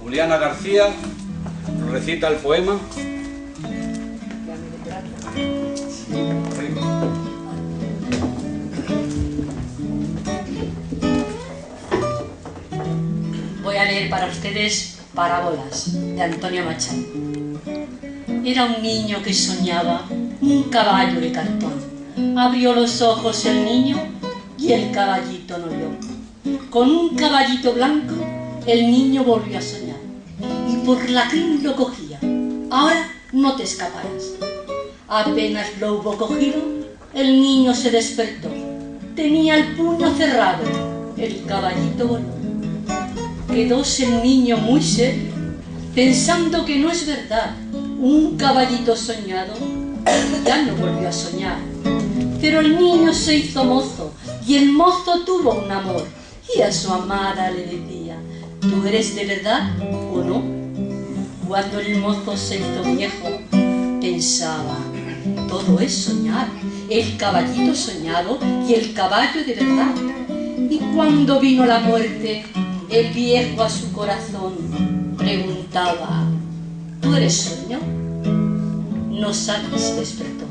Juliana García nos recita el poema. Voy a leer para ustedes Parábolas, de Antonio Machado. Era un niño que soñaba un caballo de cartón. Abrió los ojos el niño y el caballito no vio. Con un caballito blanco el niño volvió a soñar y por la crin lo cogía. Ahora no te escaparás. Apenas lo hubo cogido, el niño se despertó. Tenía el puño cerrado, el caballito voló. Quedóse el niño muy serio, pensando que no es verdad. Un caballito soñado ya no volvió a soñar. Pero el niño se hizo mozo y el mozo tuvo un amor. Y a su amada le decía: ¿tú eres de verdad o no? Cuando el mozo se hizo viejo, pensaba: todo es soñar, el caballito soñado y el caballo de verdad. Y cuando vino la muerte, el viejo a su corazón preguntaba: ¿tú eres sueño? No sabes, despertó.